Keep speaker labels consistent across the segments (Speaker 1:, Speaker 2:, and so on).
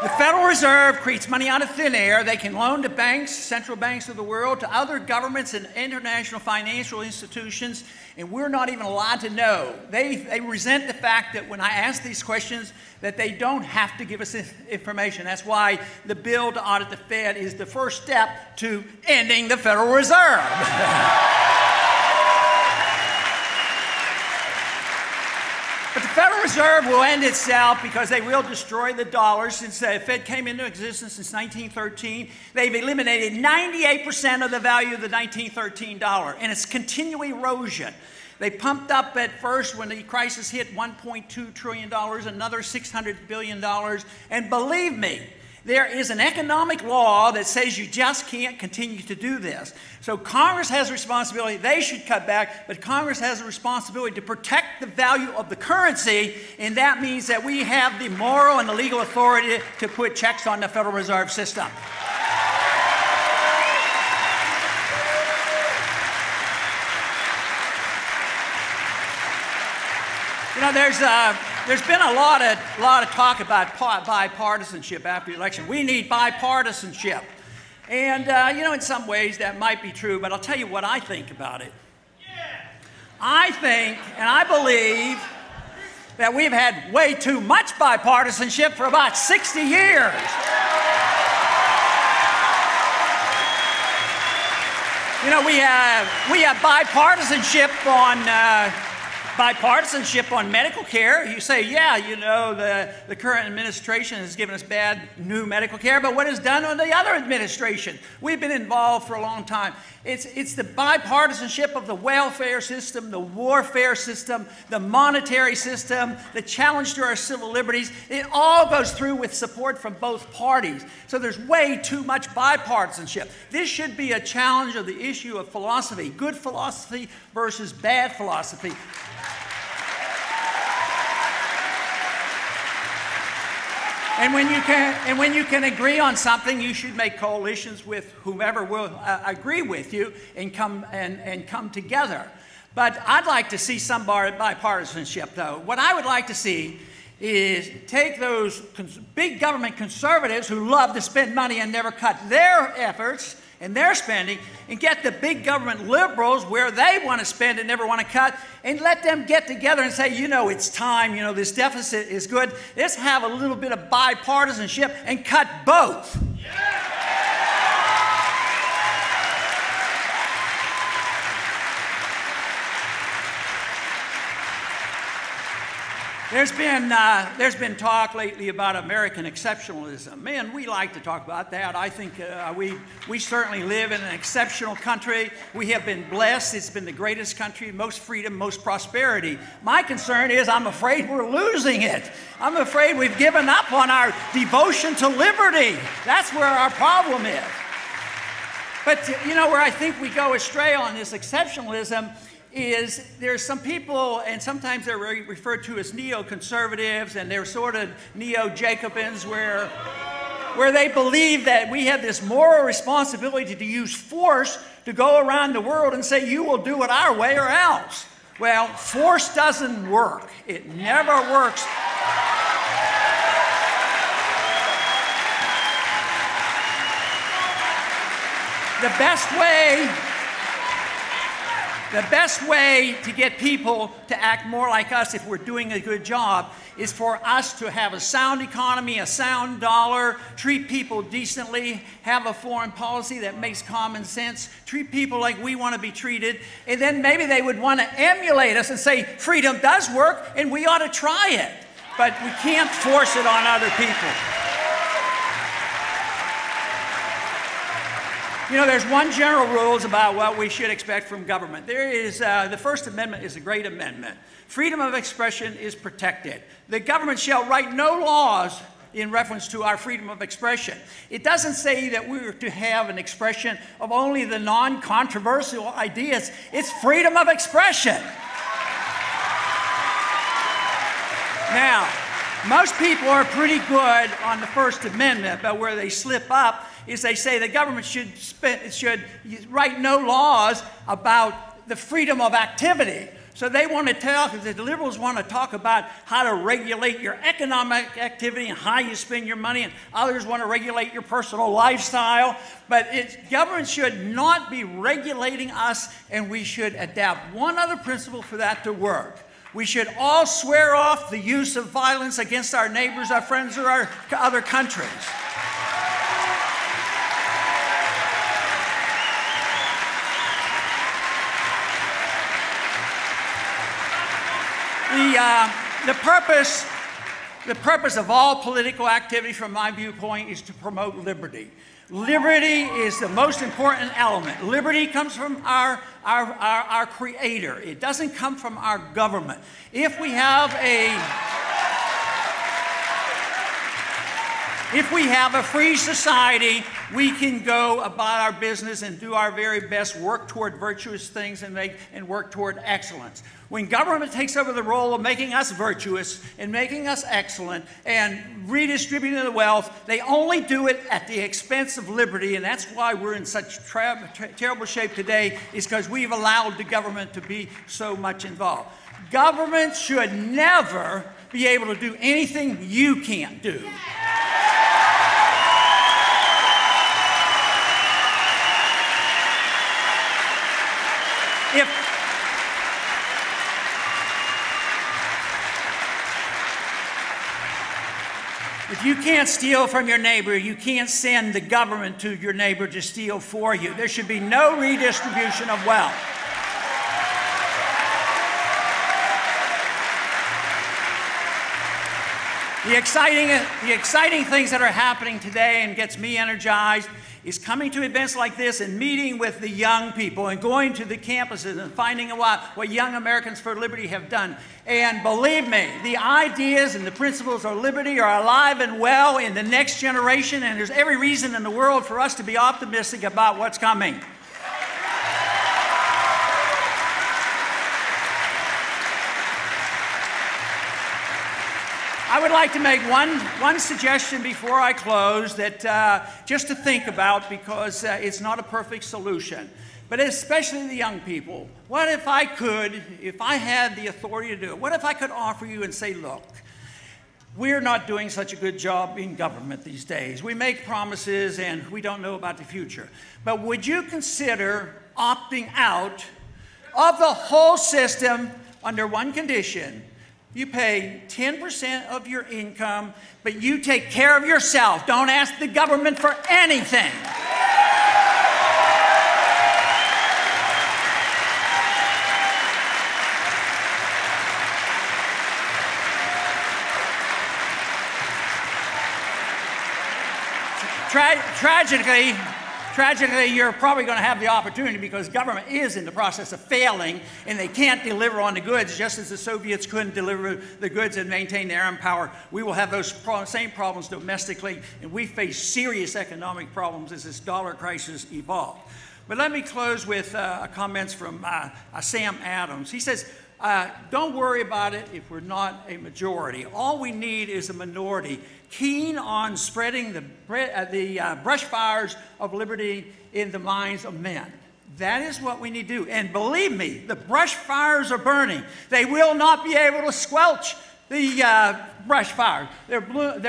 Speaker 1: The Federal Reserve creates money out of thin air. They can loan to banks, central banks of the world, to other governments and international financial institutions, and we're not even allowed to know. They resent the fact that when I ask these questions, that they don't have to give us information. That's why the bill to audit the Fed is the first step to ending the Federal Reserve. But the Federal Reserve will end itself because they will destroy the dollar. Since the Fed came into existence since 1913, they've eliminated 98% of the value of the 1913 dollar, and it's continual erosion. They pumped up at first when the crisis hit $1.2 trillion, another $600 billion, and believe me, there is an economic law that says you just can't continue to do this. So Congress has a responsibility. They should cut back, but Congress has a responsibility to protect the value of the currency, and that means that we have the moral and the legal authority to put checks on the Federal Reserve System. You know, there's been a lot of talk about bipartisanship after the election. We need bipartisanship. And, you know, in some ways that might be true, but I'll tell you what I think about it. I think, and I believe, that we've had way too much bipartisanship for about 60 years. You know, we have bipartisanship on medical care. You say, yeah, you know, the current administration has given us bad new medical care, but what is done on the other administration? We've been involved for a long time. It's the bipartisanship of the welfare system, the warfare system, the monetary system, the challenge to our civil liberties. It all goes through with support from both parties. So there's way too much bipartisanship. This should be a challenge of the issue of philosophy, good philosophy versus bad philosophy. And when you can agree on something, you should make coalitions with whomever will agree with you and come together. But I'd like to see some bipartisanship, though. What I would like to see is take those big government conservatives who love to spend money and never cut their efforts and their spending, and get the big government liberals where they want to spend and never want to cut, and let them get together and say, you know, it's time, you know, this deficit is good. Let's have a little bit of bipartisanship and cut both. There's been talk lately about American exceptionalism. Man, we like to talk about that. I think we certainly live in an exceptional country. We have been blessed. It's been the greatest country, most freedom, most prosperity. My concern is I'm afraid we're losing it. I'm afraid we've given up on our devotion to liberty. That's where our problem is. But, you know, where I think we go astray on this exceptionalism is there's some people, and sometimes they're referred to as neoconservatives, and they're sort of neo-Jacobins, where they believe that we have this moral responsibility to use force to go around the world and say, you will do it our way or else. Well, force doesn't work. It never works. The best way to get people to act more like us if we're doing a good job is for us to have a sound economy, a sound dollar, treat people decently, have a foreign policy that makes common sense, treat people like we want to be treated, and then maybe they would want to emulate us and say, freedom does work and we ought to try it. But we can't force it on other people. You know, there's one general rules about what we should expect from government. There is, the First Amendment is a great amendment. Freedom of expression is protected. The government shall write no laws in reference to our freedom of expression. It doesn't say that we're to have an expression of only the non-controversial ideas. It's freedom of expression. Now, most people are pretty good on the First Amendment, but where they slip up is they say the government should write no laws about the freedom of activity. So they want to the liberals want to talk about how to regulate your economic activity and how you spend your money, and others want to regulate your personal lifestyle. But government should not be regulating us, and we should adapt one other principle for that to work. We should all swear off the use of violence against our neighbors, our friends, or our other countries. The purpose of all political activity, from my viewpoint, is to promote liberty. Liberty is the most important element. Liberty comes from our Creator. It doesn't come from our government. If we have a free society, we can go about our business and do our very best, work toward virtuous things and work toward excellence. When government takes over the role of making us virtuous and making us excellent and redistributing the wealth, they only do it at the expense of liberty, and that's why we're in such terrible shape today, is because we've allowed the government to be so much involved. Government should never be able to do anything you can't do. If you can't steal from your neighbor, you can't send the government to your neighbor to steal for you. There should be no redistribution of wealth. The exciting things that are happening today and gets me energized is coming to events like this and meeting with the young people and going to the campuses and finding out what Young Americans for Liberty have done. And believe me, the ideas and the principles of liberty are alive and well in the next generation, and there's every reason in the world for us to be optimistic about what's coming. I would like to make one suggestion before I close, that just to think about, because it's not a perfect solution, but especially the young people. What if I had the authority to do it, what if I could offer you and say, look, we're not doing such a good job in government these days. We make promises and we don't know about the future. But would you consider opting out of the whole system under one condition? You pay 10% of your income, but you take care of yourself. Don't ask the government for anything. Tragically, you're probably going to have the opportunity, because government is in the process of failing, and they can't deliver on the goods, just as the Soviets couldn't deliver the goods and maintain their own power. We will have those same problems domestically, and we face serious economic problems as this dollar crisis evolves. But let me close with comments from Sam Adams. He says, don't worry about it if we're not a majority. All we need is a minority keen on spreading the brush fires of liberty in the minds of men. That is what we need to do. And believe me, the brush fires are burning. They will not be able to squelch the brush fires. They're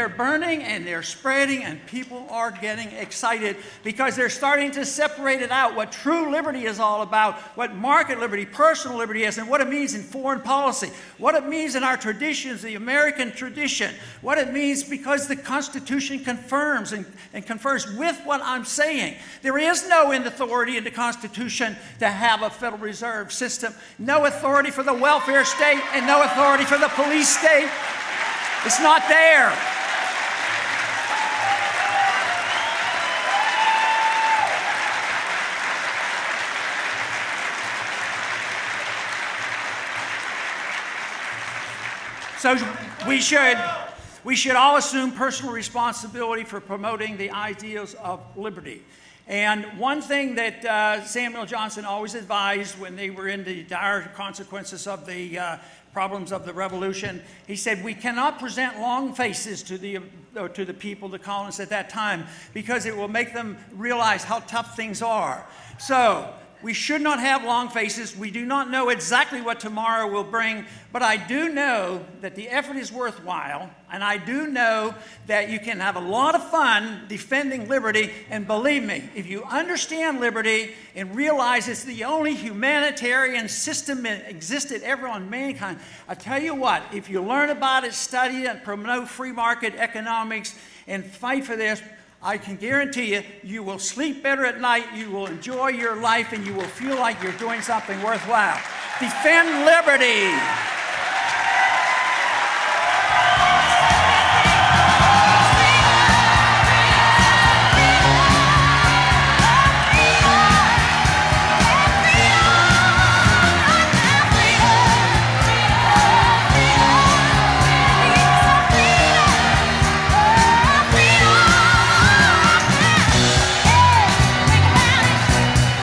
Speaker 1: burning and they're spreading, and people are getting excited because they're starting to separate it out, what true liberty is all about, what market liberty, personal liberty is, and what it means in foreign policy, what it means in our traditions, the American tradition, what it means because the Constitution confirms and confers with what I'm saying. There is no authority in the Constitution to have a Federal Reserve System, no authority for the welfare state, and no authority for the police state. It's not there. So we should all assume personal responsibility for promoting the ideals of liberty. And one thing that Samuel Johnson always advised when they were in the dire consequences of the problems of the revolution, he said, we cannot present long faces to the people, the colonists at that time, because it will make them realize how tough things are. So We should not have long faces. We do not know exactly what tomorrow will bring, but I do know that the effort is worthwhile, and I do know that you can have a lot of fun defending liberty, and believe me, if you understand liberty and realize it's the only humanitarian system that existed ever on mankind, I tell you what, if you learn about it, study it, promote free market economics, and fight for this, I can guarantee you, you will sleep better at night, you will enjoy your life, and you will feel like you're doing something worthwhile. Defend liberty.